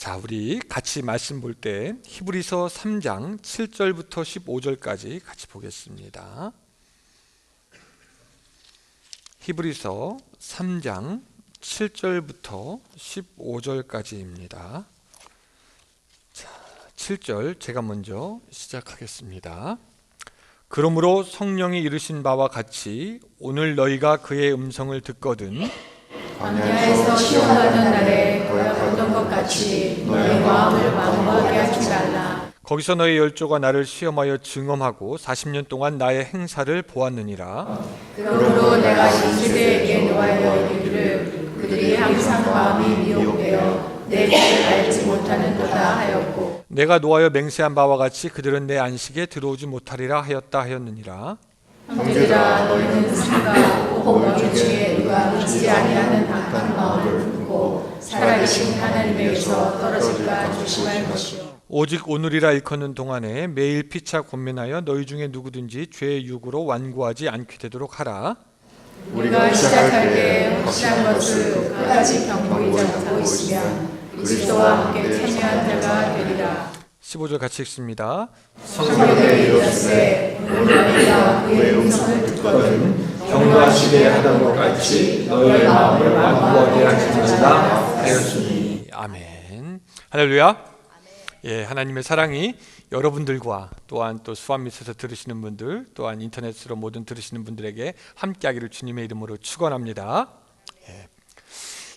자, 우리 같이 말씀 볼 때 히브리서 3장 7절부터 15절까지 같이 보겠습니다. 히브리서 3장 7절부터 15절까지입니다. 자, 7절 제가 먼저 시작하겠습니다. 그러므로 성령이 이르신 바와 같이 오늘 너희가 그의 음성을 듣거든 광야에서 시험받는 날에 고약했던 것 같이 너희 마음을 망하게 하지 말라. 거기서 너희 열조가 나를 시험하여 증언하고 40년 동안 나의 행사를 보았느니라. 그러므로 내가 이 세대에게 노하여 이르기를 그들이 항상 마음이 미혹되어 내 길을 알지 못하는도다 하였고 내가 노하여 맹세한 바와 같이 그들은 내 안식에 들어오지 못하리라 하였다 하였느니라. 형제들아 너희는 삼가 너희 중에 누가 믿지 아니하는 악한 마음을 품고 살아계신 하나님에게서 떨어질까 조심할 것이요 오직 오늘이라 일컫는 동안에 매일 피차 권면하여 너희 중에 누구든지 죄의 육으로 완고하지 않게 되도록 하라. 우리가 시작할 때 확실한 것을 끝까지 경고히 잡고 있으면 그리스도와 함께 참여한 자가 되리라. 15절 같이 읽습니다. 성경에 이르렀으되 너희가 그의 음성을 듣거든 경고하시게 하던 것 같이 너희 마음을 완고하게 하지 말라 하였으니. 아멘. 할렐루야. 예, 하나님의 사랑이 여러분들과 또한 또 수암 밑에서 들으시는 분들 또한 인터넷으로 모든 들으시는 분들에게 함께하기를 주님의 이름으로 축원합니다.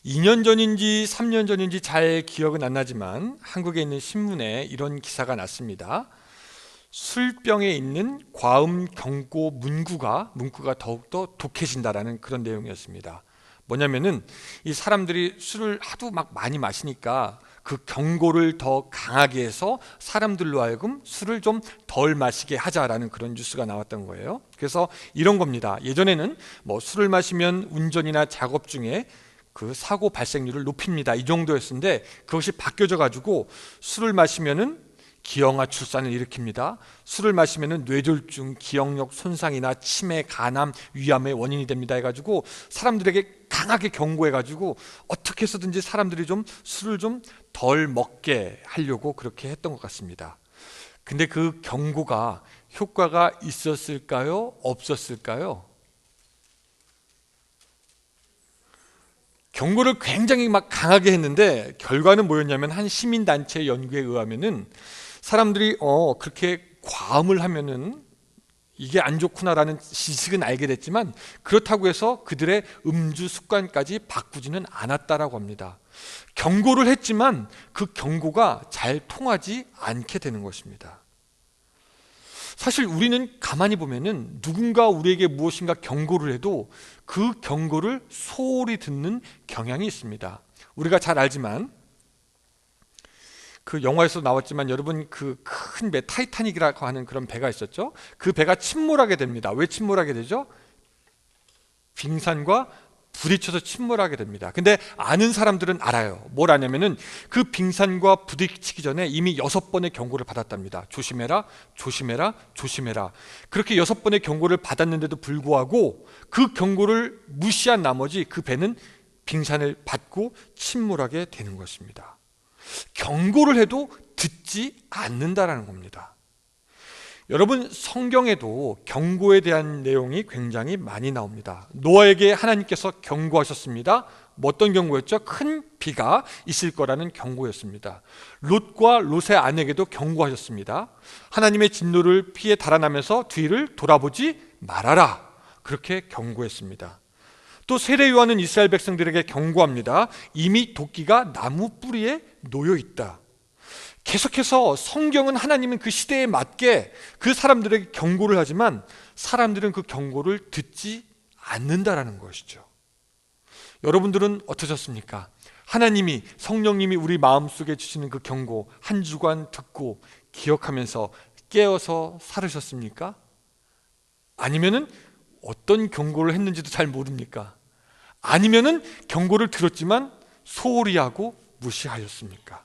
2년 전인지 3년 전인지 잘 기억은 안 나지만 한국에 있는 신문에 이런 기사가 났습니다. 술병에 있는 과음 경고 문구가 더욱더 독해진다라는 그런 내용이었습니다. 뭐냐면은 이 사람들이 술을 하도 막 많이 마시니까 그 경고를 더 강하게 해서 사람들로 하여금 술을 좀 덜 마시게 하자라는 그런 뉴스가 나왔던 거예요. 그래서 이런 겁니다. 예전에는 뭐 술을 마시면 운전이나 작업 중에 그 사고 발생률을 높입니다. 이 정도였는데 그것이 바뀌어져 가지고 술을 마시면은 기형아 출산을 일으킵니다. 술을 마시면은 뇌졸중, 기억력 손상이나 치매, 간암, 위암의 원인이 됩니다. 해가지고 사람들에게 강하게 경고해가지고 어떻게 해서든지 사람들이 좀 술을 좀 덜 먹게 하려고 그렇게 했던 것 같습니다. 근데 그 경고가 효과가 있었을까요? 없었을까요? 경고를 굉장히 막 강하게 했는데 결과는 뭐였냐면 한 시민단체 연구에 의하면은 사람들이 그렇게 과음을 하면은 이게 안 좋구나라는 지식은 알게 됐지만 그렇다고 해서 그들의 음주 습관까지 바꾸지는 않았다라고 합니다. 경고를 했지만 그 경고가 잘 통하지 않게 되는 것입니다. 사실 우리는 가만히 보면은 누군가 우리에게 무엇인가 경고를 해도 그 경고를 소홀히 듣는 경향이 있습니다. 우리가 잘 알지만 그 영화에서 나왔지만 여러분 그 큰 배 타이타닉이라고 하는 그런 배가 있었죠. 그 배가 침몰하게 됩니다. 왜 침몰하게 되죠? 빙산과 부딪혀서 침몰하게 됩니다. 근데 아는 사람들은 알아요. 뭘 아냐면은 그 빙산과 부딪히기 전에 이미 6번의 경고를 받았답니다. 조심해라, 조심해라, 조심해라. 그렇게 6번의 경고를 받았는데도 불구하고 그 경고를 무시한 나머지 그 배는 빙산을 받고 침몰하게 되는 것입니다. 경고를 해도 듣지 않는다라는 겁니다. 여러분 성경에도 경고에 대한 내용이 굉장히 많이 나옵니다. 노아에게 하나님께서 경고하셨습니다. 뭐 어떤 경고였죠? 큰 비가 있을 거라는 경고였습니다. 롯과 롯의 아내에게도 경고하셨습니다. 하나님의 진노를 피해 달아나면서 뒤를 돌아보지 말아라. 그렇게 경고했습니다. 또 세례 요한은 이스라엘 백성들에게 경고합니다. 이미 도끼가 나무 뿌리에 놓여 있다. 계속해서 성경은 하나님은 그 시대에 맞게 그 사람들에게 경고를 하지만 사람들은 그 경고를 듣지 않는다라는 것이죠. 여러분들은 어떠셨습니까? 하나님이 성령님이 우리 마음속에 주시는 그 경고 한 주간 듣고 기억하면서 깨어서 살으셨습니까? 아니면은 어떤 경고를 했는지도 잘 모릅니까? 아니면은 경고를 들었지만 소홀히 하고 무시하였습니까?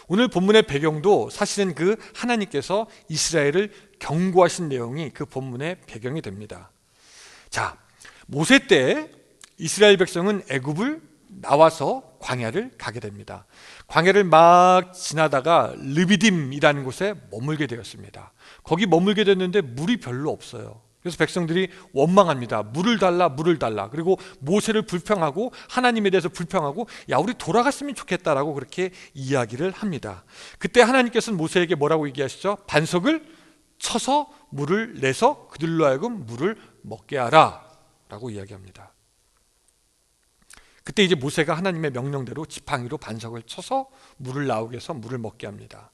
오늘 본문의 배경도 사실은 그 하나님께서 이스라엘을 경고하신 내용이 그 본문의 배경이 됩니다. 자, 모세 때 이스라엘 백성은 애굽을 나와서 광야를 가게 됩니다. 광야를 막 지나다가 르비딤이라는 곳에 머물게 되었습니다. 거기 머물게 됐는데 물이 별로 없어요. 그래서 백성들이 원망합니다. 물을 달라, 물을 달라. 그리고 모세를 불평하고 하나님에 대해서 불평하고, 야, 우리 돌아갔으면 좋겠다라고 그렇게 이야기를 합니다. 그때 하나님께서는 모세에게 뭐라고 얘기하시죠? 반석을 쳐서 물을 내서 그들로 하여금 물을 먹게 하라 라고 이야기합니다. 그때 이제 모세가 하나님의 명령대로 지팡이로 반석을 쳐서 물을 나오게 해서 물을 먹게 합니다.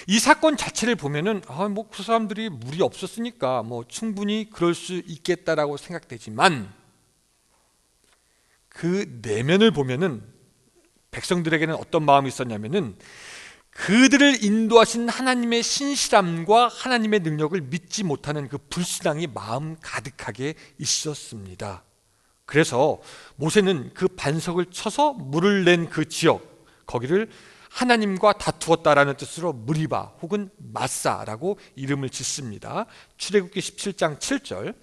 이 사건 자체를 보면은 뭐 그 사람들이 물이 없었으니까 뭐 충분히 그럴 수 있겠다라고 생각되지만, 그 내면을 보면은 백성들에게는 어떤 마음이 있었냐면은 그들을 인도하신 하나님의 신실함과 하나님의 능력을 믿지 못하는 그 불신앙이 마음 가득하게 있었습니다. 그래서 모세는 그 반석을 쳐서 물을 낸 그 지역, 거기를 하나님과 다투었다라는 뜻으로 무리바 혹은 마사라고 이름을 짓습니다. 출애굽기 17장 7절,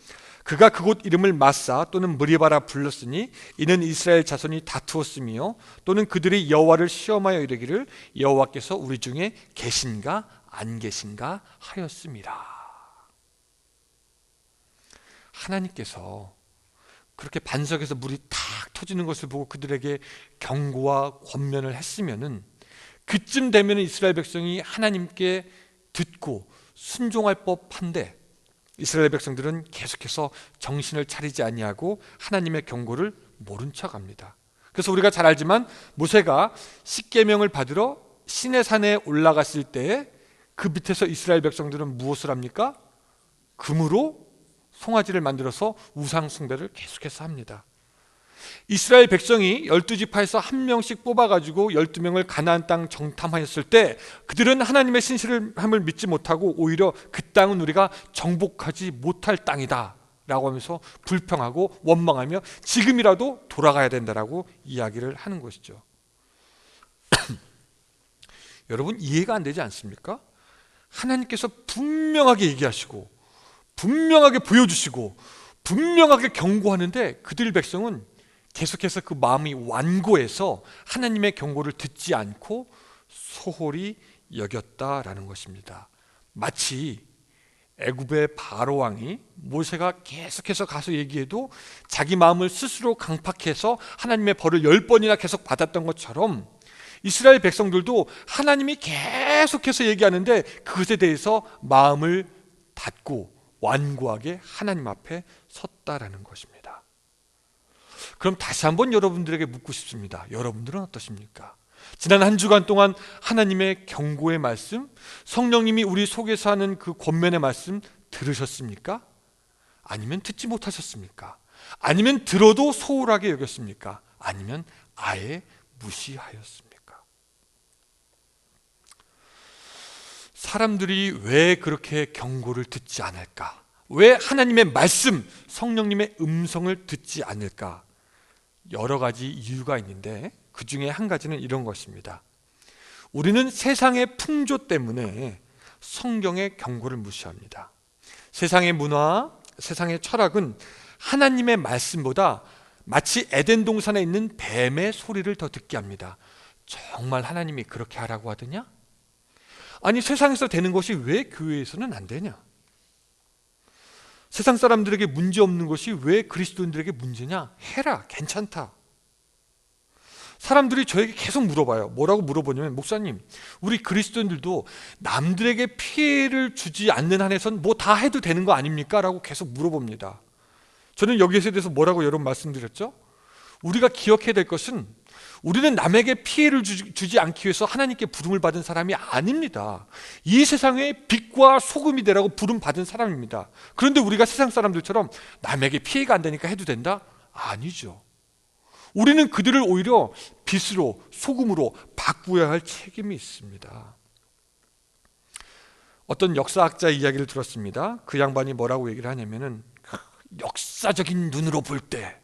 그가 그곳 이름을 마사 또는 무리바라 불렀으니 이는 이스라엘 자손이 다투었으며 또는 그들이 여호와를 시험하여 이르기를 여호와께서 우리 중에 계신가 안 계신가 하였습니다. 하나님께서 그렇게 반석에서 물이 탁 터지는 것을 보고 그들에게 경고와 권면을 했으면은, 그쯤 되면 이스라엘 백성이 하나님께 듣고 순종할 법한데, 이스라엘 백성들은 계속해서 정신을 차리지 아니하고 하나님의 경고를 모른 척합니다. 그래서 우리가 잘 알지만 모세가 십계명을 받으러 시내산에 올라갔을 때 그 밑에서 이스라엘 백성들은 무엇을 합니까? 금으로 송아지를 만들어서 우상 숭배를 계속해서 합니다. 이스라엘 백성이 12지파에서 한 명씩 뽑아가지고 12명을 가나안 땅 정탐하였을 때 그들은 하나님의 신실함을 믿지 못하고 오히려 그 땅은 우리가 정복하지 못할 땅이다 라고 하면서 불평하고 원망하며 지금이라도 돌아가야 된다라고 이야기를 하는 것이죠. 여러분, 이해가 안 되지 않습니까? 하나님께서 분명하게 얘기하시고 분명하게 보여주시고 분명하게 경고하는데 그들 백성은 계속해서 그 마음이 완고해서 하나님의 경고를 듣지 않고 소홀히 여겼다라는 것입니다. 마치 애굽의 바로 왕이 모세가 계속해서 가서 얘기해도 자기 마음을 스스로 강팍해서 하나님의 벌을 10번이나 계속 받았던 것처럼 이스라엘 백성들도 하나님이 계속해서 얘기하는데 그것에 대해서 마음을 닫고 완고하게 하나님 앞에 섰다라는 것입니다. 그럼 다시 한번 여러분들에게 묻고 싶습니다. 여러분들은 어떠십니까? 지난 한 주간 동안 하나님의 경고의 말씀, 성령님이 우리 속에서 하는 그 권면의 말씀 들으셨습니까? 아니면 듣지 못하셨습니까? 아니면 들어도 소홀하게 여겼습니까? 아니면 아예 무시하였습니까? 사람들이 왜 그렇게 경고를 듣지 않을까? 왜 하나님의 말씀, 성령님의 음성을 듣지 않을까? 여러 가지 이유가 있는데 그 중에 한 가지는 이런 것입니다. 우리는 세상의 풍조 때문에 성경의 경고를 무시합니다. 세상의 문화, 세상의 철학은 하나님의 말씀보다 마치 에덴 동산에 있는 뱀의 소리를 더 듣게 합니다. 정말 하나님이 그렇게 하라고 하더냐? 아니, 세상에서 되는 것이 왜 교회에서는 안 되냐? 세상 사람들에게 문제 없는 것이 왜 그리스도인들에게 문제냐? 해라, 괜찮다. 사람들이 저에게 계속 물어봐요. 뭐라고 물어보냐면, 목사님, 우리 그리스도인들도 남들에게 피해를 주지 않는 한에선 뭐 다 해도 되는 거 아닙니까? 라고 계속 물어봅니다. 저는 여기에 대해서 뭐라고 여러 번 말씀드렸죠? 우리가 기억해야 될 것은 우리는 남에게 피해를 주지 않기 위해서 하나님께 부름을 받은 사람이 아닙니다. 이 세상의 빛과 소금이 되라고 부름 받은 사람입니다. 그런데 우리가 세상 사람들처럼 남에게 피해가 안 되니까 해도 된다? 아니죠. 우리는 그들을 오히려 빛으로, 소금으로 바꾸어야 할 책임이 있습니다. 어떤 역사학자 이야기를 들었습니다. 그 양반이 뭐라고 얘기를 하냐면은, 역사적인 눈으로 볼 때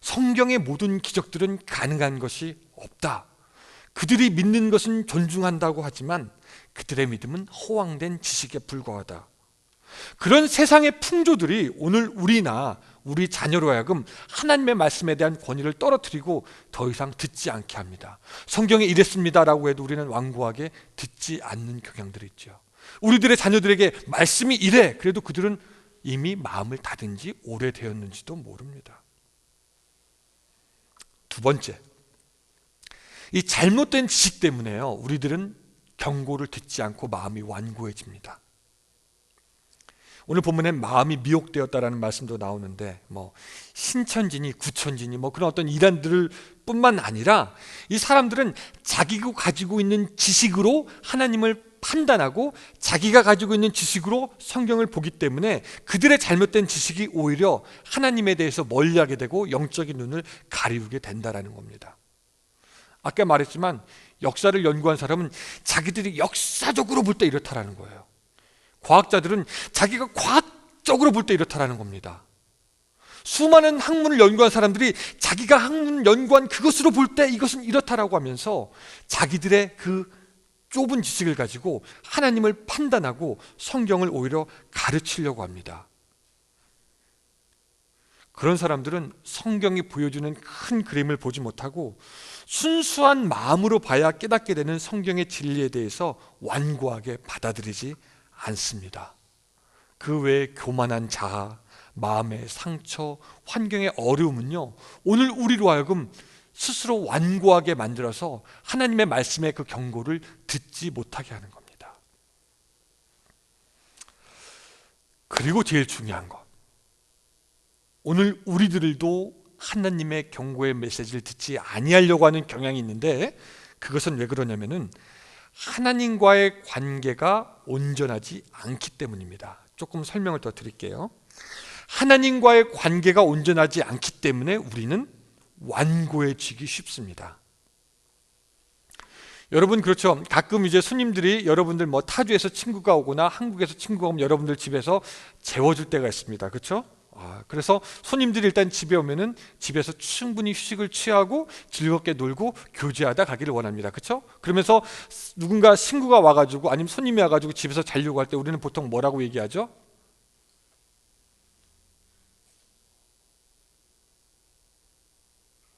성경의 모든 기적들은 가능한 것이 없다. 그들이 믿는 것은 존중한다고 하지만 그들의 믿음은 허황된 지식에 불과하다. 그런 세상의 풍조들이 오늘 우리나 우리 자녀로 하여금 하나님의 말씀에 대한 권위를 떨어뜨리고 더 이상 듣지 않게 합니다. 성경에 이랬습니다라고 해도 우리는 완고하게 듣지 않는 경향들이 있죠. 우리들의 자녀들에게 말씀이 이래, 그래도 그들은 이미 마음을 닫은 지 오래되었는지도 모릅니다. 두 번째, 이 잘못된 지식 때문에요, 우리들은 경고를 듣지 않고 마음이 완고해집니다. 오늘 본문엔 마음이 미혹되었다라는 말씀도 나오는데, 신천지니 구천지니 그런 어떤 이단들 뿐만 아니라 이 사람들은 자기가 가지고 있는 지식으로 하나님을 판단하고 자기가 가지고 있는 지식으로 성경을 보기 때문에 그들의 잘못된 지식이 오히려 하나님에 대해서 멀리하게 되고 영적인 눈을 가리우게 된다라는 겁니다. 아까 말했지만 역사를 연구한 사람은 자기들이 역사적으로 볼 때 이렇다라는 거예요. 과학자들은 자기가 과학적으로 볼 때 이렇다라는 겁니다. 수많은 학문을 연구한 사람들이 자기가 학문을 연구한 그것으로 볼 때 이것은 이렇다라고 하면서 자기들의 그 좁은 지식을 가지고 하나님을 판단하고 성경을 오히려 가르치려고 합니다. 그런 사람들은 성경이 보여주는 큰 그림을 보지 못하고 순수한 마음으로 봐야 깨닫게 되는 성경의 진리에 대해서 완고하게 받아들이지 않습니다. 그 외에 교만한 자아, 마음의 상처, 환경의 어려움은요, 오늘 우리로 하여금 스스로 완고하게 만들어서 하나님의 말씀의 그 경고를 듣지 못하게 하는 겁니다. 그리고 제일 중요한 것, 오늘 우리들도 하나님의 경고의 메시지를 듣지 아니하려고 하는 경향이 있는데, 그것은 왜 그러냐면은 하나님과의 관계가 온전하지 않기 때문입니다. 조금 설명을 더 드릴게요. 하나님과의 관계가 온전하지 않기 때문에 우리는 완고해지기 쉽습니다. 여러분, 그렇죠? 가끔 이제 손님들이 여러분들 타주에서 친구가 오거나 한국에서 친구가 오면 여러분들 집에서 재워줄 때가 있습니다. 그렇죠? 그래서 손님들이 일단 집에 오면은 집에서 충분히 휴식을 취하고 즐겁게 놀고 교제하다 가기를 원합니다. 그렇죠? 그러면서 누군가 친구가 와가지고 아니면 손님이 와가지고 집에서 자려고 할 때 우리는 보통 뭐라고 얘기하죠?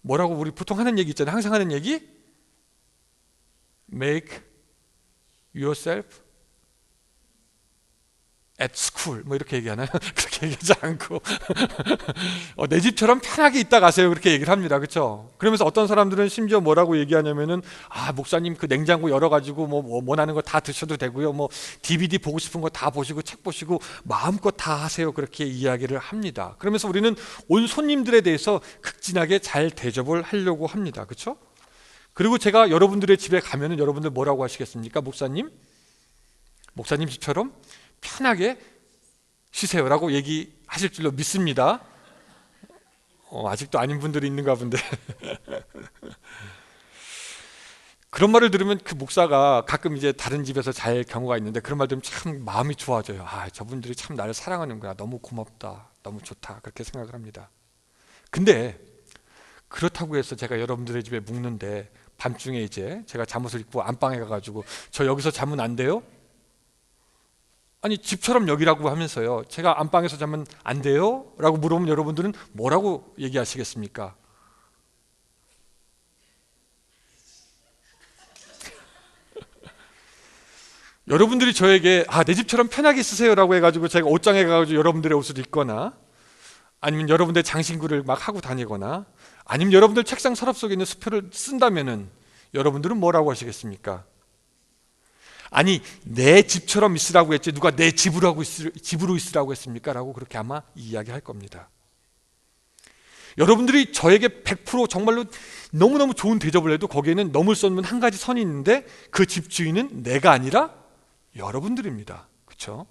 뭐라고 우리 보통 하는 얘기 있잖아요. 항상 하는 얘기? Make yourself at school 이렇게 얘기하나요? 그렇게 얘기하지 않고 내 집처럼 편하게 있다 가세요, 그렇게 얘기를 합니다. 그렇죠? 그러면서 어떤 사람들은 심지어 뭐라고 얘기하냐면은 목사님 그 냉장고 열어가지고 원하는 거 다 드셔도 되고요, DVD 보고 싶은 거 다 보시고 책 보시고 마음껏 다 하세요, 그렇게 이야기를 합니다. 그러면서 우리는 온 손님들에 대해서 극진하게 잘 대접을 하려고 합니다. 그렇죠? 그리고 제가 여러분들의 집에 가면은 여러분들 뭐라고 하시겠습니까? 목사님 집처럼 편하게 쉬세요라고 얘기하실 줄로 믿습니다. 아직도 아닌 분들이 있는가 본데 그런 말을 들으면 그 목사가 가끔 이제 다른 집에서 잘 경우가 있는데 그런 말 들으면 참 마음이 좋아져요. 저분들이 참 나를 사랑하는구나, 너무 고맙다, 너무 좋다, 그렇게 생각을 합니다. 근데 그렇다고 해서 제가 여러분들의 집에 묵는데 밤중에 이제 제가 잠옷을 입고 안방에 가가지고 저 여기서 자면 안 돼요? 아니 집처럼 여기라고 하면서요, 제가 안방에서 자면 안 돼요? 라고 물어보면 여러분들은 뭐라고 얘기하시겠습니까? 여러분들이 저에게 내 집처럼 편하게 있으세요 라고 해가지고 제가 옷장에 가가지고 여러분들의 옷을 입거나 아니면 여러분들의 장신구를 막 하고 다니거나 아니면 여러분들 책상 서랍 속에 있는 수표를 쓴다면은 여러분들은 뭐라고 하시겠습니까? 아니 내 집처럼 있으라고 했지 누가 내 집으로 있으라고 했습니까? 라고 그렇게 아마 이야기할 겁니다. 여러분들이 저에게 100% 정말로 너무너무 좋은 대접을 해도 거기에는 넘을 수 없는 한 가지 선이 있는데 그 집주인은 내가 아니라 여러분들입니다. 그렇죠?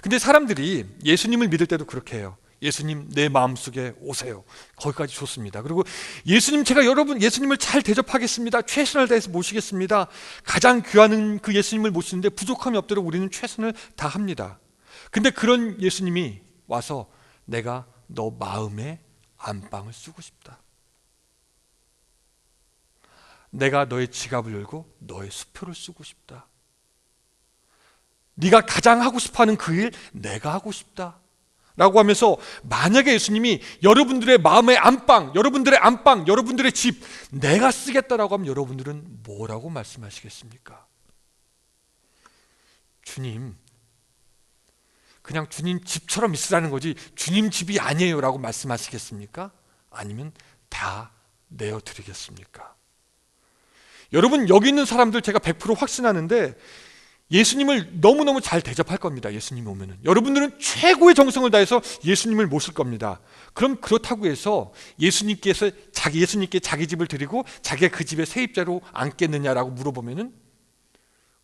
근데 사람들이 예수님을 믿을 때도 그렇게 해요. 예수님 내 마음속에 오세요. 거기까지 좋습니다. 그리고 예수님 제가 예수님을 잘 대접하겠습니다. 최선을 다해서 모시겠습니다. 가장 귀한 그 예수님을 모시는데 부족함이 없도록 우리는 최선을 다합니다. 근데 그런 예수님이 와서 내가 너 마음의 안방을 쓰고 싶다. 내가 너의 지갑을 열고 너의 수표를 쓰고 싶다. 네가 가장 하고 싶어하는 그 일 내가 하고 싶다 라고 하면서, 만약에 예수님이 여러분들의 마음의 안방, 여러분들의 안방, 여러분들의 집 내가 쓰겠다라고 하면 여러분들은 뭐라고 말씀하시겠습니까? 주님, 그냥 주님 집처럼 있으라는 거지 주님 집이 아니에요 라고 말씀하시겠습니까? 아니면 다 내어드리겠습니까? 여러분, 여기 있는 사람들 제가 100% 확신하는데 예수님을 너무너무 잘 대접할 겁니다. 예수님이 오면은 여러분들은 최고의 정성을 다해서 예수님을 모실 겁니다. 그럼 그렇다고 해서 예수님께 자기 집을 드리고 자기가 그 집에 세입자로 앉겠느냐라고 물어보면은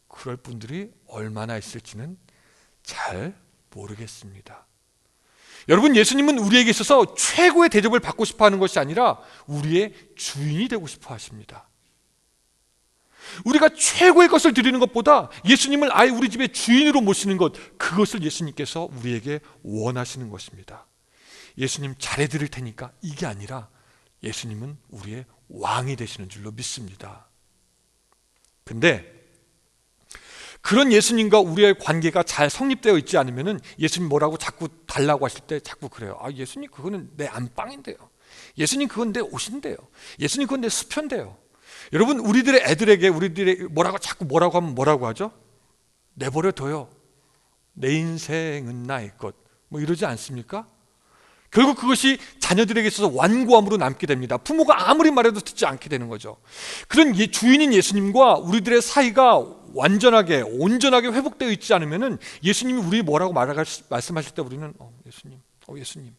그럴 분들이 얼마나 있을지는 잘 모르겠습니다. 여러분, 예수님은 우리에게 있어서 최고의 대접을 받고 싶어 하는 것이 아니라 우리의 주인이 되고 싶어 하십니다. 우리가 최고의 것을 드리는 것보다 예수님을 아예 우리 집의 주인으로 모시는 것, 그것을 예수님께서 우리에게 원하시는 것입니다. 예수님 잘해드릴 테니까 이게 아니라 예수님은 우리의 왕이 되시는 줄로 믿습니다. 근데 그런 예수님과 우리의 관계가 잘 성립되어 있지 않으면 예수님 뭐라고 자꾸 달라고 하실 때 자꾸 그래요. 아, 예수님 그거는 내 안방인데요. 예수님 그건 내 옷인데요. 예수님 그건 내 수표인데요. 여러분, 우리들의 애들에게 우리들이 자꾸 뭐라고 하면 뭐라고 하죠? 내버려둬요. 내 인생은 나의 것. 뭐 이러지 않습니까? 결국 그것이 자녀들에게 있어서 완고함으로 남게 됩니다. 부모가 아무리 말해도 듣지 않게 되는 거죠. 그런 주인인 예수님과 우리들의 사이가 완전하게 온전하게 회복되어 있지 않으면은 예수님이 우리 뭐라고 말씀하실 때 우리는 예수님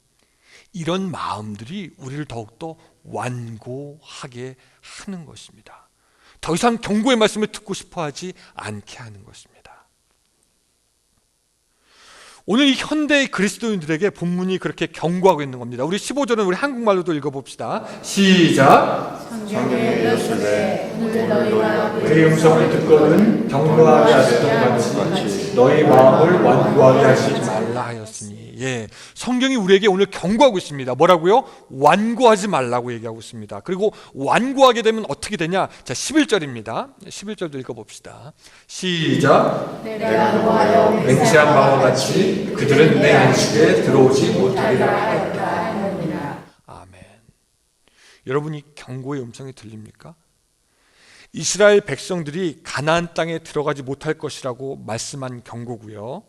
이런 마음들이 우리를 더욱더 완고하게 하는 것입니다. 더 이상 경고의 말씀을 듣고 싶어 하지 않게 하는 것입니다. 오늘 이 현대의 그리스도인들에게 본문이 그렇게 경고하고 있는 겁니다. 우리 15절은 우리 한국말로도 읽어봅시다. 시작. 성경에 이르시되 오늘 너희가 그의 음성을 듣거든 경고하게 하셨던 같이 너희 마음을 완고하게 하시지 말라 하였으니. 예, 성경이 우리에게 오늘 경고하고 있습니다. 뭐라고요? 완고하지 말라고 얘기하고 있습니다. 그리고 완고하게 되면 어떻게 되냐? 자, 11절입니다. 11절도 읽어봅시다. 시작. 내가 노하여 맹세한 바와 같이 그들은 내 안식에 들어오지 못하리라 하였다. 아멘. 여러분, 이 경고의 음성이 들립니까? 이스라엘 백성들이 가나안 땅에 들어가지 못할 것이라고 말씀한 경고고요.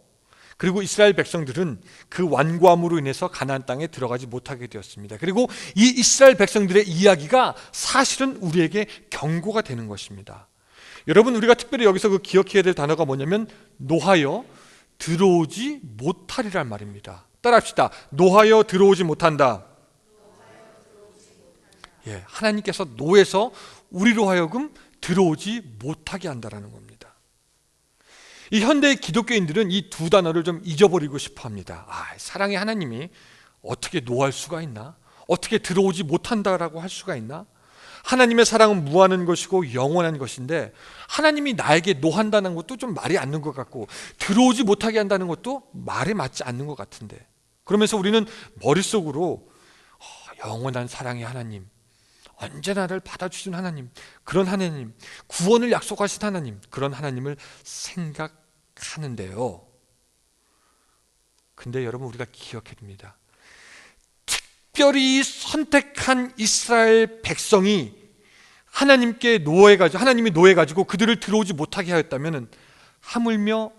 그리고 이스라엘 백성들은 그 완고함으로 인해서 가나안 땅에 들어가지 못하게 되었습니다. 그리고 이 이스라엘 백성들의 이야기가 사실은 우리에게 경고가 되는 것입니다. 여러분, 우리가 특별히 여기서 그 기억해야 될 단어가 뭐냐면 노하여 들어오지 못하리란 말입니다. 따라합시다. 노하여 들어오지 못한다. 예, 하나님께서 노에서 우리로 하여금 들어오지 못하게 한다라는 겁니다. 이 현대의 기독교인들은 이 두 단어를 좀 잊어버리고 싶어 합니다. 사랑의 하나님이 어떻게 노할 수가 있나? 어떻게 들어오지 못한다라고 할 수가 있나? 하나님의 사랑은 무한한 것이고 영원한 것인데 하나님이 나에게 노한다는 것도 좀 말이 안 는 것 같고 들어오지 못하게 한다는 것도 말에 맞지 않는 것 같은데, 그러면서 우리는 머릿속으로 영원한 사랑의 하나님, 언제나 나를 받아주신 하나님, 그런 하나님, 구원을 약속하신 하나님, 그런 하나님을 생각하는데요. 근데 여러분, 우리가 기억해야 됩니다. 특별히 선택한 이스라엘 백성이 하나님께 노해가지고, 하나님이 노해가지고 그들을 들어오지 못하게 하였다면 하물며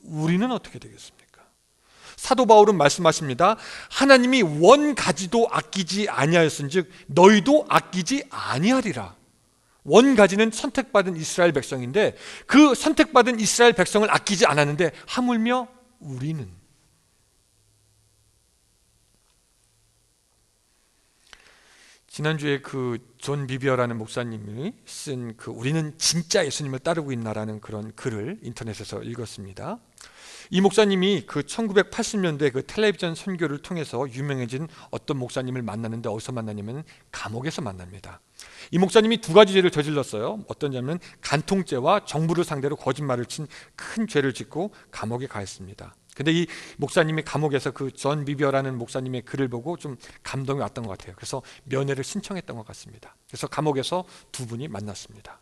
우리는 어떻게 되겠습니까? 사도 바울은 말씀하십니다. 하나님이 원 가지도 아끼지 아니하였은즉 너희도 아끼지 아니하리라. 원 가지는 선택받은 이스라엘 백성인데 그 선택받은 이스라엘 백성을 아끼지 않았는데 하물며 우리는. 지난주에 그 존 비비어라는 목사님이 쓴 그 우리는 진짜 예수님을 따르고 있나라는 그런 글을 인터넷에서 읽었습니다. 이 목사님이 그 1980년대 그 텔레비전 선교를 통해서 유명해진 어떤 목사님을 만나는데 어디서 만나냐면 감옥에서 만납니다. 이 목사님이 두 가지 죄를 저질렀어요. 어떤 죄냐면 간통죄와 정부를 상대로 거짓말을 친 큰 죄를 짓고 감옥에 가 있습니다. 근데 이 목사님이 감옥에서 그 존 비비어라는 목사님의 글을 보고 좀 감동이 왔던 것 같아요. 그래서 면회를 신청했던 것 같습니다. 그래서 감옥에서 두 분이 만났습니다.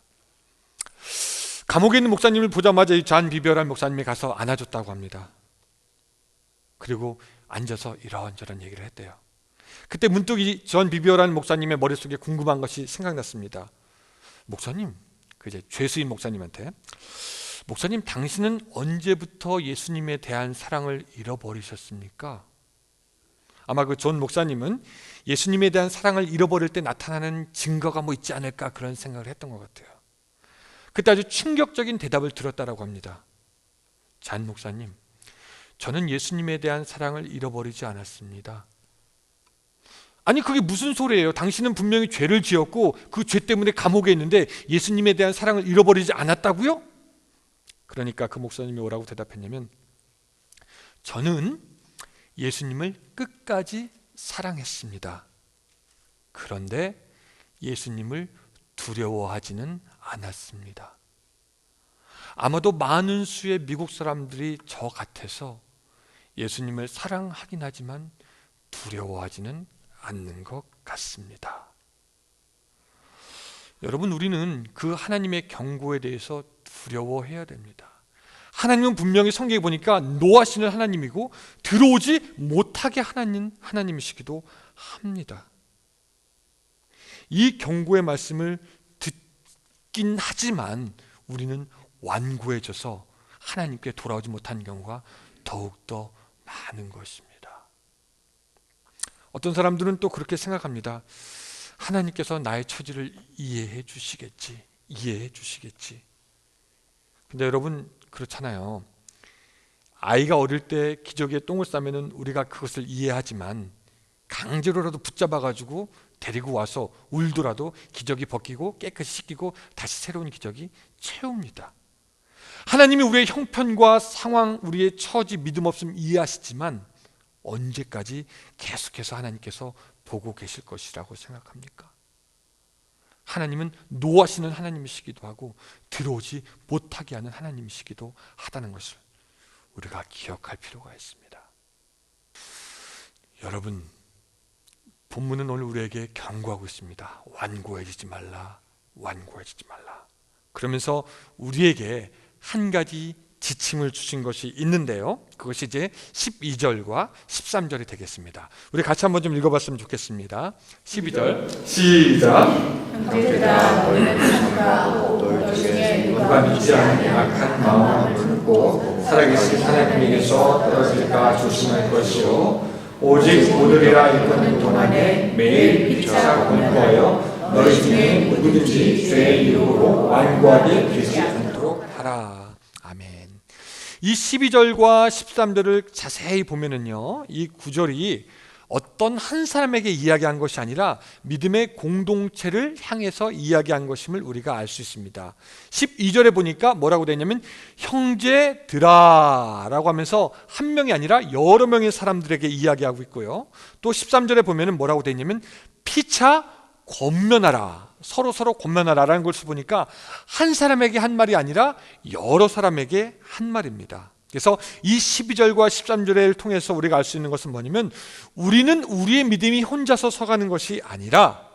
감옥에 있는 목사님을 보자마자 이 잔 비비어란 목사님이 가서 안아줬다고 합니다. 그리고 앉아서 이런저런 얘기를 했대요. 그때 문득 이 존 비비어라는 목사님의 머릿속에 궁금한 것이 생각났습니다. 목사님, 이제 죄수인 목사님한테, 목사님, 당신은 언제부터 예수님에 대한 사랑을 잃어버리셨습니까? 아마 그 존 목사님은 예수님에 대한 사랑을 잃어버릴 때 나타나는 증거가 뭐 있지 않을까 그런 생각을 했던 것 같아요. 그때 아주 충격적인 대답을 들었다라고 합니다. 잔 목사님, 저는 예수님에 대한 사랑을 잃어버리지 않았습니다. 아니, 그게 무슨 소리예요? 당신은 분명히 죄를 지었고 그 죄 때문에 감옥에 있는데 예수님에 대한 사랑을 잃어버리지 않았다고요? 그러니까 그 목사님이 뭐라고 대답했냐면, 저는 예수님을 끝까지 사랑했습니다. 그런데 예수님을 두려워하지는 않았습니다. 아마도 많은 수의 미국 사람들이 저 같아서 예수님을 사랑하긴 하지만 두려워하지는 않는 것 같습니다. 여러분, 우리는 그 하나님의 경고에 대해서 두려워해야 됩니다. 하나님은 분명히 성경에 보니까 노하시는 하나님이고 들어오지 못하게 하나님이시기도 합니다. 이 경고의 말씀을 듣긴 하지만 우리는 완고해져서 하나님께 돌아오지 못한 경우가 더욱더 많은 것입니다. 어떤 사람들은 또 그렇게 생각합니다. 하나님께서 나의 처지를 이해해 주시겠지. 근데 여러분, 그렇잖아요. 아이가 어릴 때 기저귀에 똥을 싸면은 우리가 그것을 이해하지만 강제로라도 붙잡아가지고 데리고 와서 울더라도 기저귀 벗기고 깨끗이 씻기고 다시 새로운 기저귀 채웁니다. 하나님이 우리의 형편과 상황, 우리의 처지, 믿음 없음 이해하시지만 언제까지 계속해서 하나님께서 보고 계실 것이라고 생각합니까? 하나님은 노하시는 하나님이시기도 하고 들어오지 못하게 하는 하나님이시기도 하다는 것을 우리가 기억할 필요가 있습니다. 여러분, 본문은 오늘 우리에게 경고하고 있습니다. 완고해지지 말라. 그러면서 우리에게 한 가지 지침을 주신 것이 있는데요, 그것이 이제 12절과 13절이 되겠습니다. 우리 같이 한번 좀 읽어봤으면 좋겠습니다. 12절 시작. 형제들아, 너희는 평가하고 너희 중에 누가 믿지 않는 악한 마음을 품고 살아계신 하나님에게서 떨어질까 조심할 것이요, 오직 오늘이라 일컫는 동안에 매일 피차 권고하여 너희 중에 누구든지 죄의 이름으로 완고하게 되지 않도록 하라. 아멘. 이 12절과 13절을 자세히 보면은요, 이 구절이 어떤 한 사람에게 이야기한 것이 아니라 믿음의 공동체를 향해서 이야기한 것임을 우리가 알 수 있습니다. 12절에 보니까 뭐라고 되어 있냐면 형제들아 라고 하면서 한 명이 아니라 여러 명의 사람들에게 이야기하고 있고요, 또 13절에 보면 뭐라고 되어 있냐면 피차 권면하라, 서로 권면하라 라는 것을 보니까 한 사람에게 한 말이 아니라 여러 사람에게 한 말입니다. 그래서 이 12절과 13절을 통해서 우리가 알 수 있는 것은 뭐냐면, 우리는 우리의 믿음이 혼자서 서가는 것이 아니라,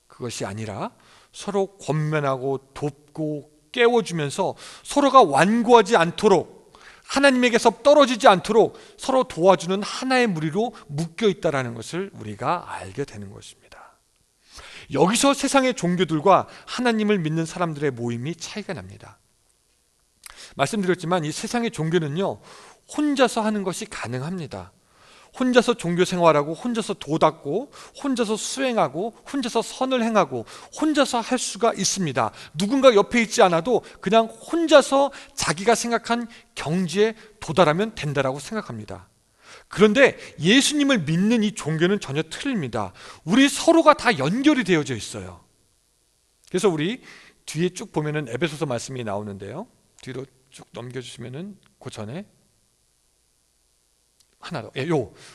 그것이 아니라 서로 권면하고 돕고 깨워주면서 서로가 완고하지 않도록, 하나님에게서 떨어지지 않도록 서로 도와주는 하나의 무리로 묶여 있다는 것을 우리가 알게 되는 것입니다. 여기서 세상의 종교들과 하나님을 믿는 사람들의 모임이 차이가 납니다. 말씀드렸지만 이 세상의 종교는요, 혼자서 하는 것이 가능합니다. 혼자서 종교 생활하고, 혼자서 도 닦고, 혼자서 수행하고, 혼자서 선을 행하고, 혼자서 할 수가 있습니다. 누군가 옆에 있지 않아도 그냥 혼자서 자기가 생각한 경지에 도달하면 된다라고 생각합니다. 그런데 예수님을 믿는 이 종교는 전혀 틀립니다. 우리 서로가 다 연결이 되어져 있어요. 그래서 우리 뒤에 쭉 보면은 에베소서 말씀이 나오는데요, 뒤로 쭉 넘겨주시면은 그 전에 하나 더,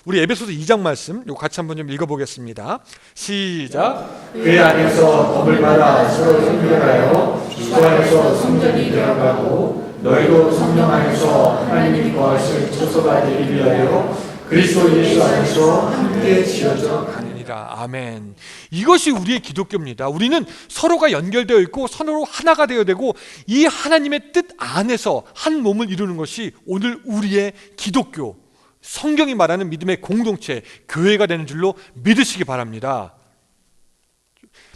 우리 에베소서 2장 말씀 같이 한번 좀 읽어보겠습니다. 시작. 그 안에서 법을마다 서로 성결하여 주 안에서 성전이 되어가고 너희도 성령 안에서 하나님이 거하실 처소가 되기 위하여 그리스도 예수 안에서 함께 지어져 가느니라. 아니라. 아멘. 이것이 우리의 기독교입니다. 우리는 서로가 연결되어 있고 서로 하나가 되어야 되고 이 하나님의 뜻 안에서 한 몸을 이루는 것이 오늘 우리의 기독교, 성경이 말하는 믿음의 공동체, 교회가 되는 줄로 믿으시기 바랍니다.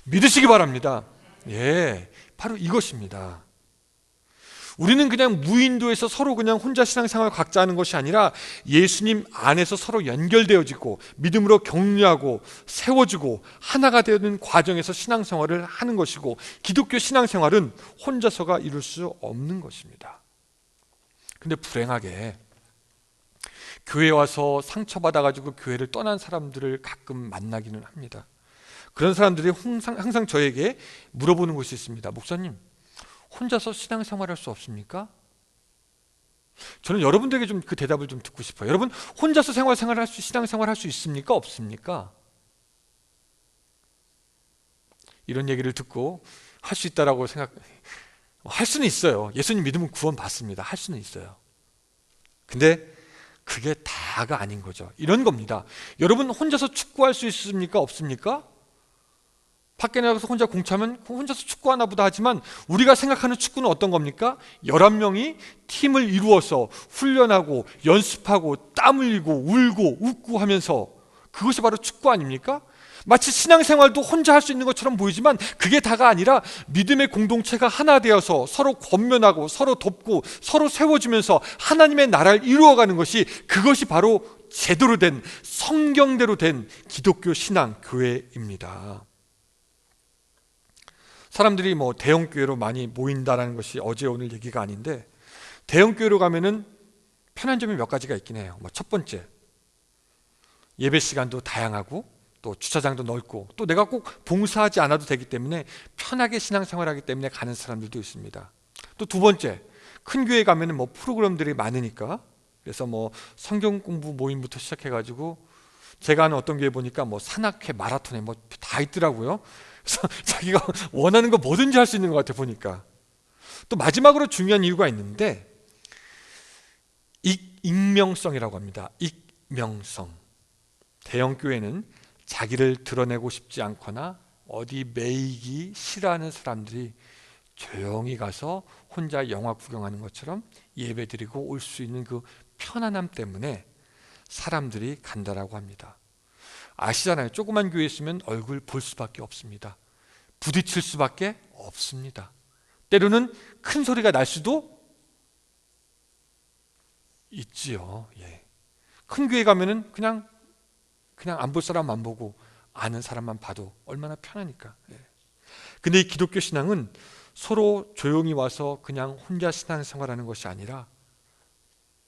믿으시기 바랍니다. 예, 바로 이것입니다. 우리는 그냥 무인도에서 서로 그냥 혼자 신앙생활 각자 하는 것이 아니라 예수님 안에서 서로 연결되어지고 믿음으로 격려하고 세워주고 하나가 되는 과정에서 신앙생활을 하는 것이고, 기독교 신앙생활은 혼자서가 이룰 수 없는 것입니다. 근데 불행하게 교회에 와서 상처받아가지고 교회를 떠난 사람들을 가끔 만나기는 합니다. 그런 사람들이 항상 저에게 물어보는 것이 있습니다. 목사님, 혼자서 신앙생활할 수 없습니까? 저는 여러분들에게 좀 그 대답을 좀 듣고 싶어요. 여러분, 혼자서 신앙생활할 수 있습니까? 없습니까? 이런 얘기를 듣고 할 수 있다라고 할 수는 있어요. 예수님 믿으면 구원 받습니다. 할 수는 있어요. 근데 그게 다가 아닌 거죠. 이런 겁니다. 여러분, 혼자서 축구할 수 있습니까? 없습니까? 밖에 나가서 혼자 공차면 혼자서 축구하나 보다 하지만 우리가 생각하는 축구는 어떤 겁니까? 11명이 팀을 이루어서 훈련하고 연습하고 땀 흘리고 울고 웃고 하면서, 그것이 바로 축구 아닙니까? 마치 신앙생활도 혼자 할 수 있는 것처럼 보이지만 그게 다가 아니라 믿음의 공동체가 하나 되어서 서로 권면하고 서로 돕고 서로 세워주면서 하나님의 나라를 이루어가는 것이, 그것이 바로 제대로 된 성경대로 된 기독교 신앙 교회입니다. 사람들이 뭐 대형교회로 많이 모인다라는 것이 어제 오늘 얘기가 아닌데, 대형교회로 가면은 편한 점이 몇 가지가 있긴 해요. 첫 번째, 예배 시간도 다양하고 또 주차장도 넓고 또 내가 꼭 봉사하지 않아도 되기 때문에 편하게 신앙생활하기 때문에 가는 사람들도 있습니다. 또 두 번째, 큰 교회 가면은 뭐 프로그램들이 많으니까, 그래서 뭐 성경 공부 모임부터 시작해가지고 제가 아는 어떤 교회 보니까 뭐 산악회, 마라톤에 뭐 다 있더라고요. 그래서 자기가 원하는 거 뭐든지 할 수 있는 것 같아 보니까. 또 마지막으로 중요한 이유가 있는데, 익명성이라고 합니다. 익명성. 대형 교회는 자기를 드러내고 싶지 않거나 어디 매이기 싫어하는 사람들이 조용히 가서 혼자 영화 구경하는 것처럼 예배 드리고 올 수 있는 그 편안함 때문에 사람들이 간다라고 합니다. 아시잖아요. 조그만 교회에 있으면 얼굴 볼 수밖에 없습니다. 부딪힐 수밖에 없습니다. 때로는 큰 소리가 날 수도 있지요. 예. 큰 교회 가면은 그냥 안 볼 사람 안 보고 아는 사람만 봐도 얼마나 편하니까. 예. 근데 이 기독교 신앙은 서로 조용히 와서 그냥 혼자 신앙생활하는 것이 아니라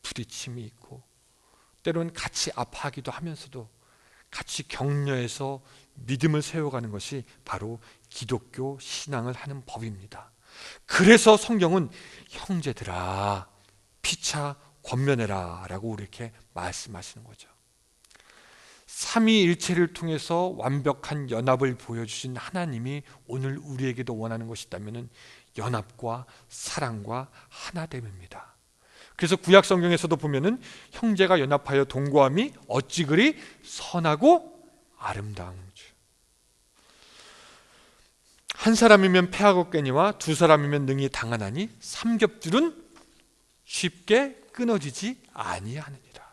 부딪힘이 있고 때로는 같이 아파하기도 하면서도 같이 격려해서 믿음을 세워가는 것이 바로 기독교 신앙을 하는 법입니다. 그래서 성경은 형제들아 피차 권면해라 라고 이렇게 말씀하시는 거죠. 삼위일체를 통해서 완벽한 연합을 보여주신 하나님이 오늘 우리에게도 원하는 것이 있다면 연합과 사랑과 하나됨입니다. 그래서 구약 성경에서도 보면은 형제가 연합하여 동거함이 어찌 그리 선하고 아름다운지. 한 사람이면 패하고 꿰니와 두 사람이면 능히 당하나니 삼겹줄은 쉽게 끊어지지 아니하느니라.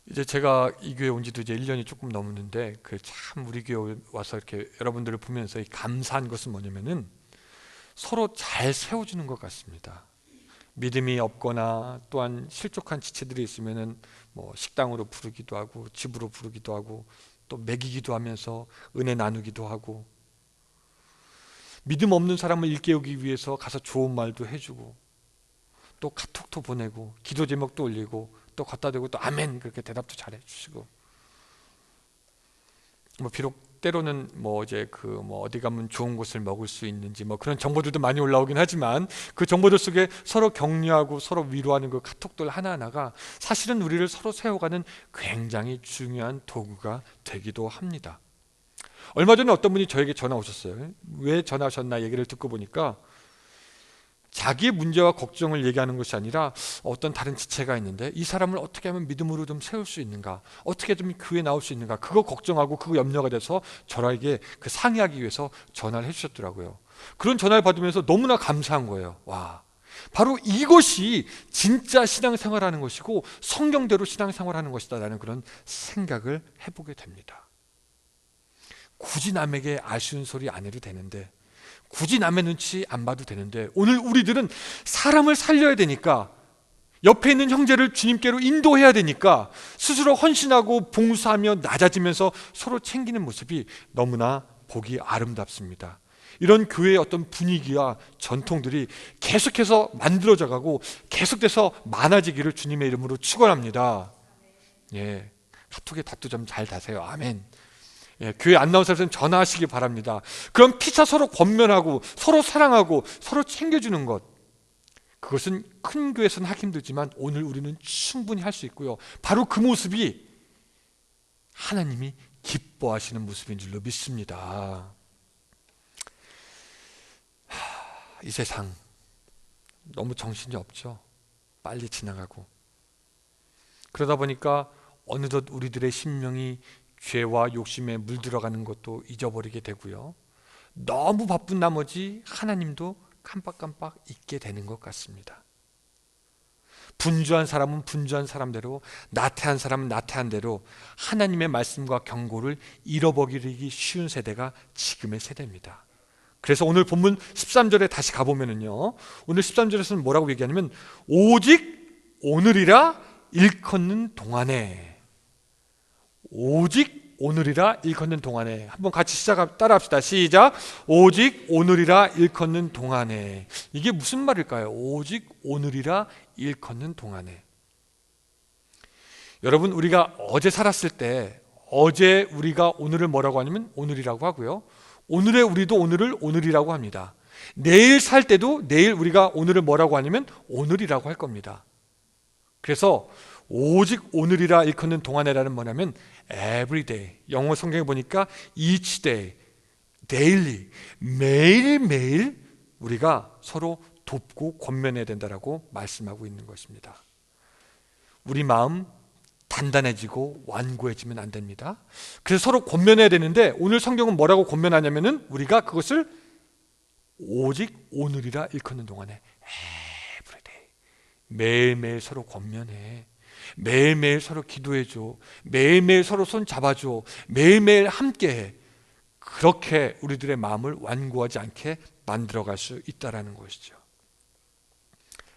이제 제가 이 교회 온 지도 이제 1년이 조금 넘었는데 참 우리 교회 와서 이렇게 여러분들을 보면서 감사한 것은 뭐냐면은 서로 잘 세워주는 것 같습니다. 믿음이 없거나 또한 실족한 지체들이 있으면은 뭐 식당으로 부르기도 하고 집으로 부르기도 하고 또 먹이기도 하면서 은혜 나누기도 하고, 믿음 없는 사람을 일깨우기 위해서 가서 좋은 말도 해주고 또 카톡도 보내고 기도 제목도 올리고 또 갖다 대고 또 아멘 그렇게 대답도 잘해 주시고, 뭐 비록 때로는 뭐 이제 뭐 어디 가면 좋은 곳을 먹을 수 있는지 뭐 그런 정보들도 많이 올라오긴 하지만 그 정보들 속에 서로 격려하고 서로 위로하는 그 카톡들 하나하나가 사실은 우리를 서로 세워가는 굉장히 중요한 도구가 되기도 합니다. 얼마 전에 어떤 분이 저에게 전화 오셨어요. 왜 전화 하셨나 얘기를 듣고 보니까 자기의 문제와 걱정을 얘기하는 것이 아니라 어떤 다른 지체가 있는데 이 사람을 어떻게 하면 믿음으로 좀 세울 수 있는가, 어떻게 좀 교회에 나올 수 있는가, 그거 걱정하고 그거 염려가 돼서 저에게 그 상의하기 위해서 전화를 해주셨더라고요. 그런 전화를 받으면서 너무나 감사한 거예요. 와, 바로 이것이 진짜 신앙생활하는 것이고 성경대로 신앙생활하는 것이다라는 그런 생각을 해보게 됩니다. 굳이 남에게 아쉬운 소리 안 해도 되는데, 굳이 남의 눈치 안 봐도 되는데, 오늘 우리들은 사람을 살려야 되니까, 옆에 있는 형제를 주님께로 인도해야 되니까 스스로 헌신하고 봉사하며 낮아지면서 서로 챙기는 모습이 너무나 보기 아름답습니다. 이런 교회의 어떤 분위기와 전통들이 계속해서 만들어져 가고 계속돼서 많아지기를 주님의 이름으로 축원합니다. 예, 카톡에 답도 좀 잘 다세요. 아멘. 예, 교회 안 나온 사람은 전화하시기 바랍니다. 그럼 피차 서로 권면하고 서로 사랑하고 서로 챙겨주는 것, 그것은 큰 교회에서는 하기 힘들지만 오늘 우리는 충분히 할 수 있고요. 바로 그 모습이 하나님이 기뻐하시는 모습인 줄로 믿습니다. 이 세상 너무 정신이 없죠. 빨리 지나가고, 그러다 보니까 어느덧 우리들의 심령이 죄와 욕심에 물들어가는 것도 잊어버리게 되고요. 너무 바쁜 나머지 하나님도 깜빡깜빡 잊게 되는 것 같습니다. 분주한 사람은 분주한 사람대로, 나태한 사람은 나태한 대로 하나님의 말씀과 경고를 잃어버리기 쉬운 세대가 지금의 세대입니다. 그래서 오늘 본문 13절에 다시 가보면은요, 오늘 13절에서는 뭐라고 얘기하냐면 오직 오늘이라 일컫는 동안에, 오직 오늘이라 일컫는 동안에. 한번 같이 따라합시다. 시작. 오직 오늘이라 일컫는 동안에. 이게 무슨 말일까요? 오직 오늘이라 일컫는 동안에. 여러분, 우리가 어제 살았을 때 어제 우리가 오늘을 뭐라고 하냐면 오늘이라고 하고요, 오늘의 우리도 오늘을 오늘이라고 합니다. 내일 살 때도 내일 우리가 오늘을 뭐라고 하냐면 오늘이라고 할 겁니다. 그래서 오직 오늘이라 일컫는 동안에라는 뭐냐면 every day, 영어 성경에 보니까 each day, daily, 매일매일 우리가 서로 돕고 권면해야 된다라고 말씀하고 있는 것입니다. 우리 마음 단단해지고 완고해지면 안 됩니다. 그래서 서로 권면해야 되는데 오늘 성경은 뭐라고 권면하냐면은 우리가 그것을 오직 오늘이라 일컫는 동안에 every day, 매일매일 서로 권면해, 매일매일 서로 기도해줘, 매일매일 서로 손 잡아줘, 매일매일 함께해. 그렇게 우리들의 마음을 완고하지 않게 만들어갈 수 있다는 것이죠.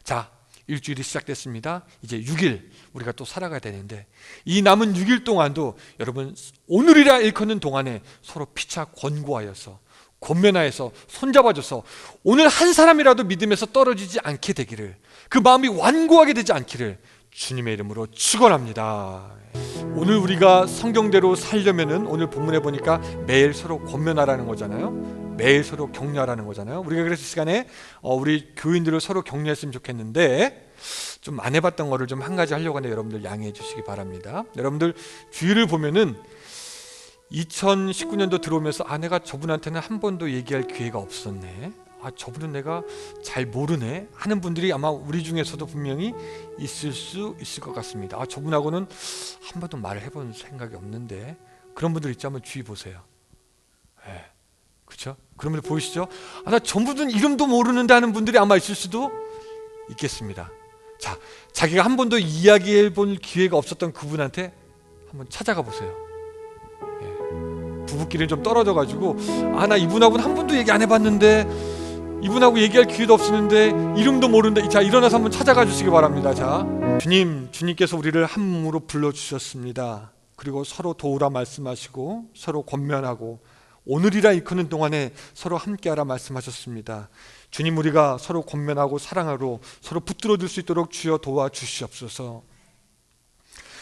자, 일주일이 시작됐습니다. 이제 6일 우리가 또 살아가야 되는데, 이 남은 6일 동안도 여러분 오늘이라 일컫는 동안에 서로 피차 권고하여서, 권면하여서, 손잡아줘서 오늘 한 사람이라도 믿음에서 떨어지지 않게 되기를, 그 마음이 완고하게 되지 않기를 주님의 이름으로 축원합니다. 오늘 우리가 성경대로 살려면은 오늘 본문에 보니까 매일 서로 권면하라는 거잖아요. 매일 서로 격려하라는 거잖아요. 우리가 그래서 시간에 우리 교인들을 서로 격려했으면 좋겠는데 좀 안 해봤던 거를 좀 한 가지 하려고 하는데 여러분들 양해해 주시기 바랍니다. 여러분들 주위를 보면은 2019년도 들어오면서 내가 저분한테는 한 번도 얘기할 기회가 없었네, 저분은 내가 잘 모르네 하는 분들이 아마 우리 중에서도 분명히 있을 수 있을 것 같습니다. 저분하고는 한 번도 말을 해본 생각이 없는데, 그런 분들 있죠? 한번 주위 보세요. 네. 그렇죠? 그런 분들 보이시죠? 나 전부는 이름도 모르는데 하는 분들이 아마 있을 수도 있겠습니다. 자, 자기가 한 번도 이야기해 본 기회가 없었던 그분한테 한번 찾아가 보세요. 예. 부부끼리는 좀 떨어져 가지고 나 이분하고는 한 번도 얘기 안 해봤는데, 이분하고 얘기할 기회도 없었는데, 이름도 모르는데, 자, 일어나서 한번 찾아가 주시기 바랍니다. 자, 주님께서 우리를 한 몸으로 불러주셨습니다. 그리고 서로 도우라 말씀하시고 서로 권면하고 오늘이라 일컫는 동안에 서로 함께하라 말씀하셨습니다. 주님, 우리가 서로 권면하고 사랑하고 서로 붙들어줄 수 있도록 주여 도와주시옵소서.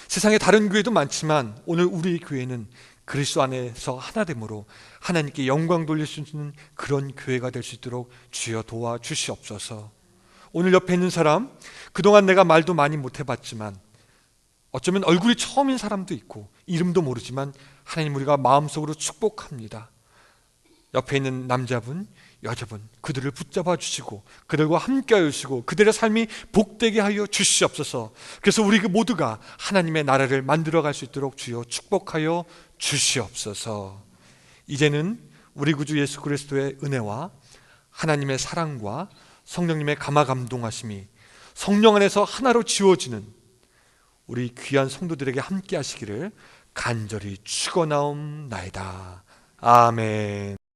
세상에 다른 교회도 많지만 오늘 우리 교회는 그리스도 안에서 하나됨으로 하나님께 영광 돌릴 수 있는 그런 교회가 될 수 있도록 주여 도와주시옵소서. 오늘 옆에 있는 사람, 그동안 내가 말도 많이 못 해봤지만 어쩌면 얼굴이 처음인 사람도 있고 이름도 모르지만 하나님, 우리가 마음속으로 축복합니다. 옆에 있는 남자분, 여러분 그들을 붙잡아 주시고 그들과 함께 하여 주시고 그들의 삶이 복되게 하여 주시옵소서. 그래서 우리 모두가 하나님의 나라를 만들어갈 수 있도록 주여 축복하여 주시옵소서. 이제는 우리 구주 예수 그리스도의 은혜와 하나님의 사랑과 성령님의 감화감동하심이 성령 안에서 하나로 지워지는 우리 귀한 성도들에게 함께 하시기를 간절히 축원하옵나이다. 아멘.